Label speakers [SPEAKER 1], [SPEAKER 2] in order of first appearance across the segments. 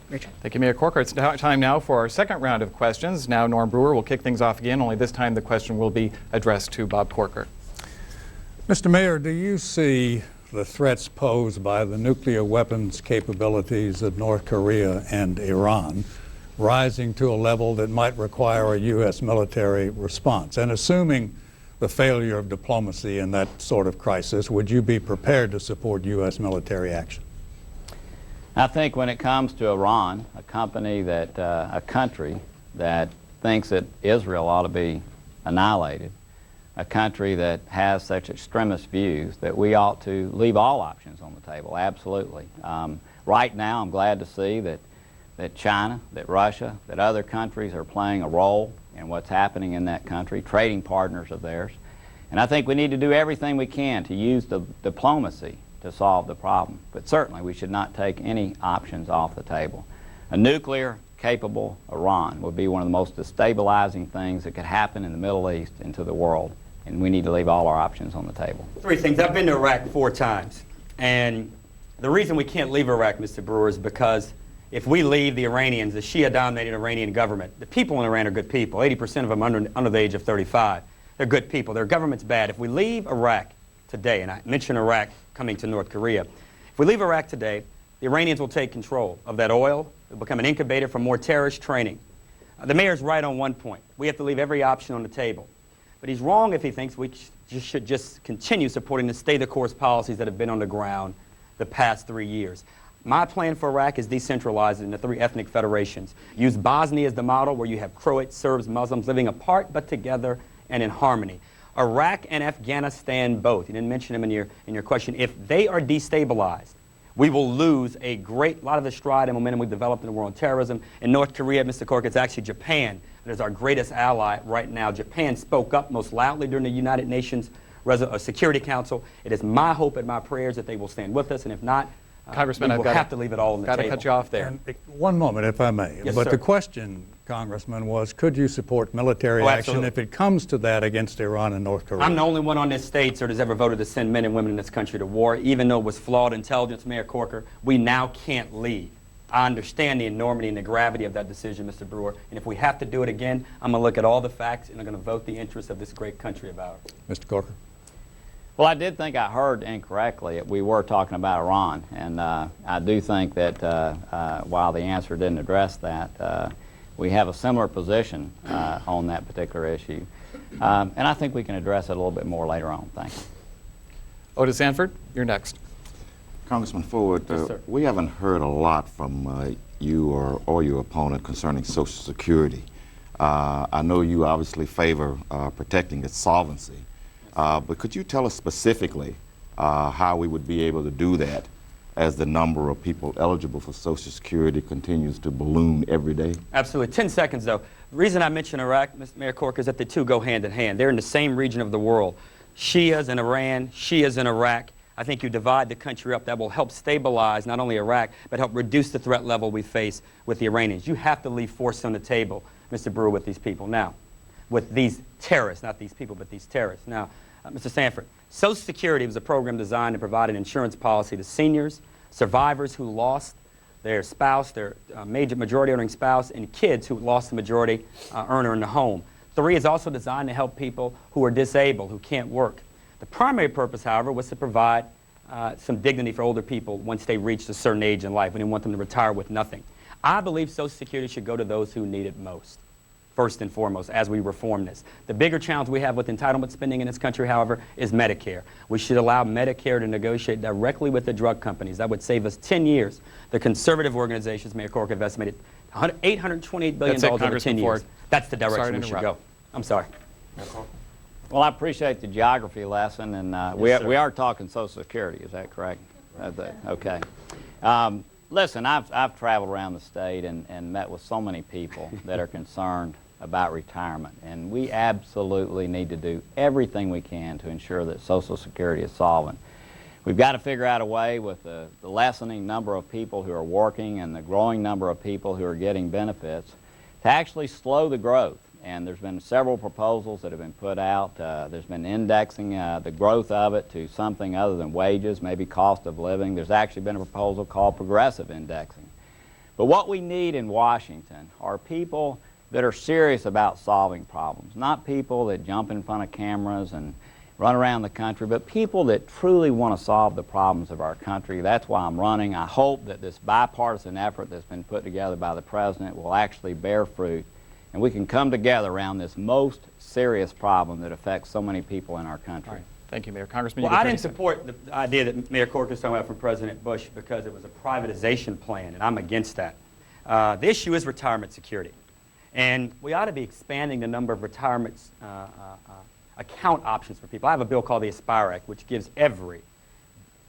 [SPEAKER 1] Richard.
[SPEAKER 2] Thank you, Mayor Corker. It's time now for our second round of questions. Now Norm Brewer will kick things off again, only this time the question will be addressed to Bob Corker.
[SPEAKER 3] Mr. Mayor, do you see the threats posed by the nuclear weapons capabilities of North Korea and Iran rising to a level that might require a U.S. military response? And assuming the failure of diplomacy in that sort of crisis, would you be prepared to support U.S. military action?
[SPEAKER 4] I think when it comes to Iran, a country that thinks that Israel ought to be annihilated, a country that has such extremist views, that we ought to leave all options on the table, absolutely. Right now, I'm glad to see that China, that Russia, that other countries are playing a role in what's happening in that country, trading partners of theirs. And I think we need to do everything we can to use the diplomacy to solve the problem. But certainly we should not take any options off the table. A nuclear-capable Iran would be one of the most destabilizing things that could happen in the Middle East and to the world. And we need to leave all our options on the table.
[SPEAKER 1] Three things. I've been to Iraq 4 times. And the reason we can't leave Iraq, Mr. Brewer, is because if we leave the Iranians, the Shia-dominated Iranian government, the people in Iran are good people. 80% of them under the age of 35. They're good people. Their government's bad. If we leave Iraq today, and I mentioned Iraq coming to North Korea, if we leave Iraq today, the Iranians will take control of that oil. It'll become an incubator for more terrorist training. The mayor's right on one point. We have to leave every option on the table. But he's wrong if he thinks we should just continue supporting the stay-the-course policies that have been on the ground the past 3 years. My plan for Iraq is decentralized into 3 ethnic federations. Use Bosnia as the model, where you have Croats, Serbs, Muslims living apart but together and in harmony. Iraq and Afghanistan both, you didn't mention them in your question, if they are destabilized, we will lose a lot of the stride and momentum we've developed in the war on terrorism. In North Korea, Mr. Corker, it's actually Japan that is our greatest ally right now. Japan spoke up most loudly during the United Nations Security Council. It is my hope and my prayers that they will stand with us, and if not,
[SPEAKER 2] Congressman,
[SPEAKER 1] we will have to leave it all on the table.
[SPEAKER 2] Got to cut you off there.
[SPEAKER 3] And one moment, if I may.
[SPEAKER 1] Yes,
[SPEAKER 3] but
[SPEAKER 1] sir.
[SPEAKER 3] the question, Congressman, was could you support military action if it comes to that against Iran and North Korea?
[SPEAKER 1] I'm the only one on this stage that has ever voted to send men and women in this country to war, even though it was flawed intelligence, Mayor Corker. We now can't leave. I understand the enormity and the gravity of that decision, Mr. Brewer, and if we have to do it again, I'm going to look at all the facts and I'm going to vote the interests of this great country of ours.
[SPEAKER 3] Mr. Corker?
[SPEAKER 4] Well, I did think I heard incorrectly. We were talking about Iran, and I do think that while the answer didn't address that, we have a similar position on that particular issue. And I think we can address it a little bit more later on. Thank you.
[SPEAKER 2] Otis Sanford, you're next.
[SPEAKER 5] Congressman Ford,
[SPEAKER 1] Yes, sir.
[SPEAKER 5] we haven't heard a lot from you or your opponent concerning Social Security. I know you obviously favor protecting its solvency. But could you tell us specifically how we would be able to do that as the number of people eligible for Social Security continues to balloon every day?
[SPEAKER 1] Absolutely. 10 seconds, though. The reason I mention Iraq, Mr. Mayor Corker, is that the two go hand in hand. They're in the same region of the world. Shias in Iran, Shias in Iraq. I think you divide the country up. That will help stabilize not only Iraq, but help reduce the threat level we face with the Iranians. You have to leave force on the table, Mr. Brewer, with these people. Now, with these terrorists, not these people, but these terrorists. Now, Mr. Sanford, Social Security was a program designed to provide an insurance policy to seniors, survivors who lost their spouse, their majority earning spouse, and kids who lost the majority earner in the home. 3 is also designed to help people who are disabled, who can't work. The primary purpose, however, was to provide some dignity for older people once they reached a certain age in life. We didn't want them to retire with nothing. I believe Social Security should go to those who need it most, first and foremost, as we reform this. The bigger challenge we have with entitlement spending in this country, however, is Medicare. We should allow Medicare to negotiate directly with the drug companies. That would save us 10 years. The conservative organizations, Mayor Corker, have estimated $828 billion over 10 years. That's the direction we should go. I'm sorry.
[SPEAKER 4] Well, I appreciate the geography lesson, and we are talking Social Security. Is that correct? Okay. Listen, I've traveled around the state and met with so many people that are concerned about retirement, and we absolutely need to do everything we can to ensure that Social Security is solvent. We've got to figure out a way with the lessening number of people who are working and the growing number of people who are getting benefits to actually slow the growth. And there's been several proposals that have been put out. There's been indexing the growth of it to something other than wages, maybe cost of living. There's actually been a proposal called progressive indexing. But what we need in Washington are people that are serious about solving problems, not people that jump in front of cameras and run around the country, but people that truly want to solve the problems of our country. That's why I'm running. I hope that this bipartisan effort that's been put together by the President will actually bear fruit, and we can come together around this most serious problem that affects so many people in our country.
[SPEAKER 2] All right. Thank you, Mayor. Congressman,
[SPEAKER 1] Well,
[SPEAKER 2] you get
[SPEAKER 1] I
[SPEAKER 2] 30
[SPEAKER 1] didn't
[SPEAKER 2] seconds.
[SPEAKER 1] support the idea that Mayor Corker is talking about from President Bush because it was a privatization plan, and I'm against that. The issue is retirement security. And we ought to be expanding the number of retirement account options for people. I have a bill called the Aspire Act, which gives every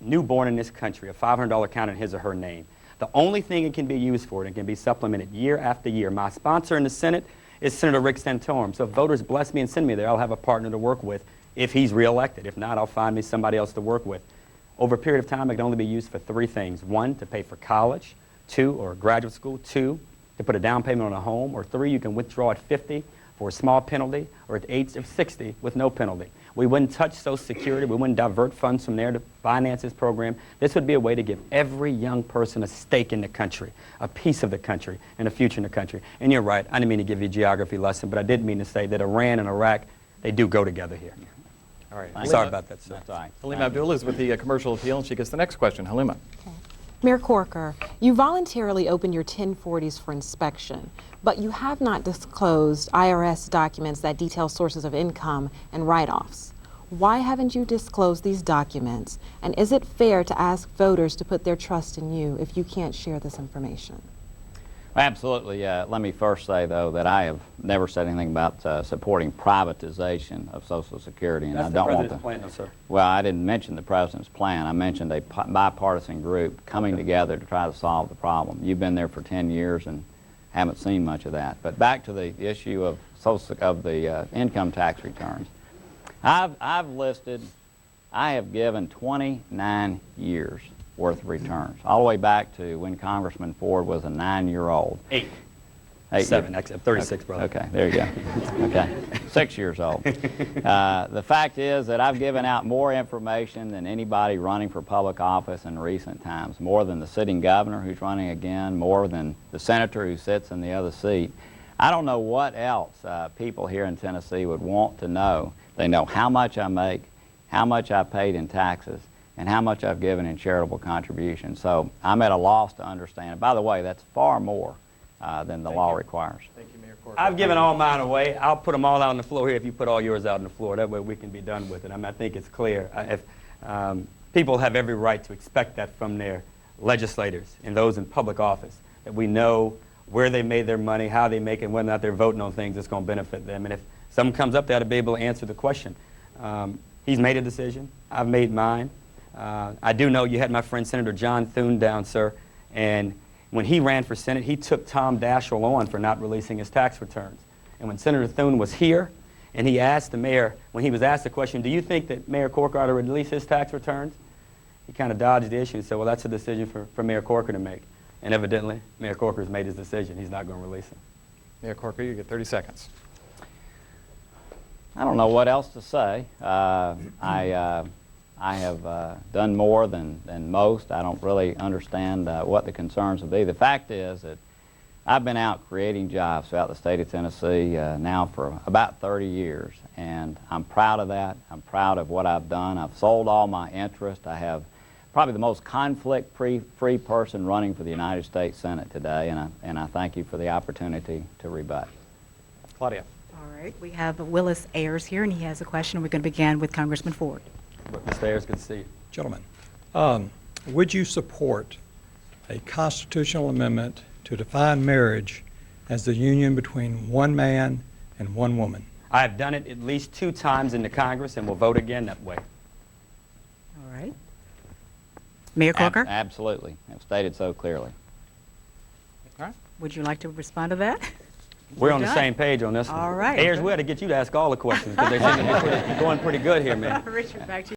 [SPEAKER 1] newborn in this country a $500 account in his or her name. The only thing it can be used for, and it can be supplemented year after year. My sponsor in the Senate is Senator Rick Santorum. So if voters bless me and send me there, I'll have a partner to work with if he's reelected. If not, I'll find me somebody else to work with. Over a period of time, it can only be used for three things. One, to pay for college. Two, or graduate school. Two, to put a down payment on a home. Or three, you can withdraw at 50 for a small penalty, or at age of 60 with no penalty. We wouldn't touch Social Security. We wouldn't divert funds from there to finance this program. This would be a way to give every young person a stake in the country, a piece of the country, and a future in the country. And you're right, I didn't mean to give you a geography lesson, but I did mean to say that Iran and Iraq, they do go together here.
[SPEAKER 2] All right.
[SPEAKER 4] Thank
[SPEAKER 1] Sorry
[SPEAKER 4] you.
[SPEAKER 1] about that, sir.
[SPEAKER 4] That's all right.
[SPEAKER 2] Halima Abdul is with the Commercial Appeal, and she gets the next question. Halima.
[SPEAKER 6] Mayor Corker, you voluntarily opened your 1040s for inspection, but you have not disclosed IRS documents that detail sources of income and write-offs. Why haven't you disclosed these documents? And is it fair to ask voters to put their trust in you if you can't share this information?
[SPEAKER 4] Absolutely. Let me first say, though, that I have never said anything about supporting privatization of Social Security, and
[SPEAKER 1] That's
[SPEAKER 4] I
[SPEAKER 1] the
[SPEAKER 4] don't want
[SPEAKER 1] President's plan, no, sir.
[SPEAKER 4] Well, I didn't mention the President's plan. I mentioned a bipartisan group coming together to try to solve the problem. You've been there for 10 years and haven't seen much of that. But back to the issue of the income tax returns. I have given 29 years worth of returns, all the way back to when Congressman Ford was a 9-year-old.
[SPEAKER 1] 8.
[SPEAKER 4] 8
[SPEAKER 1] 7.
[SPEAKER 4] years.
[SPEAKER 1] I'm 36, brother.
[SPEAKER 4] Okay, there you go. Okay, 6 years old. The fact is that I've given out more information than anybody running for public office in recent times, more than the sitting governor who's running again, more than the senator who sits in the other seat. I don't know what else people here in Tennessee would want to know. They know how much I make, how much I paid in taxes, and how much I've given in charitable contributions. So I'm at a loss to understand. And by the way, that's far more than the law requires.
[SPEAKER 2] Thank you, Mayor Corker.
[SPEAKER 1] I've given all mine away. I'll put them all out on the floor here if you put all yours out on the floor. That way we can be done with it. I think it's clear. People have every right to expect that from their legislators and those in public office, that we know where they made their money, how they make it, and whether or not they're voting on things that's going to benefit them. And if something comes up, they ought to be able to answer the question. He's made a decision. I've made mine. I do know you had my friend Senator John Thune down, sir, and when he ran for Senate, he took Tom Daschle on for not releasing his tax returns. And when Senator Thune was here, and he asked the mayor, when he was asked the question, do you think that Mayor Corker ought to release his tax returns? He kind of dodged the issue and said, well, that's a decision for Mayor Corker to make. And evidently, Mayor Corker's made his decision. He's not going to release them.
[SPEAKER 2] Mayor Corker, you get 30 seconds.
[SPEAKER 4] I don't know what else to say. I have done more than most. I don't really understand what the concerns would be. The fact is that I've been out creating jobs throughout the state of Tennessee now for about 30 years, and I'm proud of that. I'm proud of what I've done. I've sold all my interest. I have probably the most conflict-free person running for the United States Senate today, and I thank you for the opportunity to rebut.
[SPEAKER 2] Claudia.
[SPEAKER 7] All right, we have Willis Ayers here, and he has a question. We're going to begin with Congressman Ford.
[SPEAKER 1] Mr. Ayers, good to see you.
[SPEAKER 8] Gentlemen, would you support a constitutional amendment to define marriage as the union between one man and one woman?
[SPEAKER 1] I have done it at least 2 times in the Congress and will vote again that way.
[SPEAKER 7] All right. Mayor Corker,
[SPEAKER 4] Absolutely. I've stated so clearly.
[SPEAKER 2] All right.
[SPEAKER 7] would you like to respond to that?
[SPEAKER 1] We're on the
[SPEAKER 7] done.
[SPEAKER 1] same page on this one.
[SPEAKER 7] All right.
[SPEAKER 1] Ayers, we had to get you to ask all the questions because they seem to be going pretty good here, man.
[SPEAKER 7] Richard, back to you.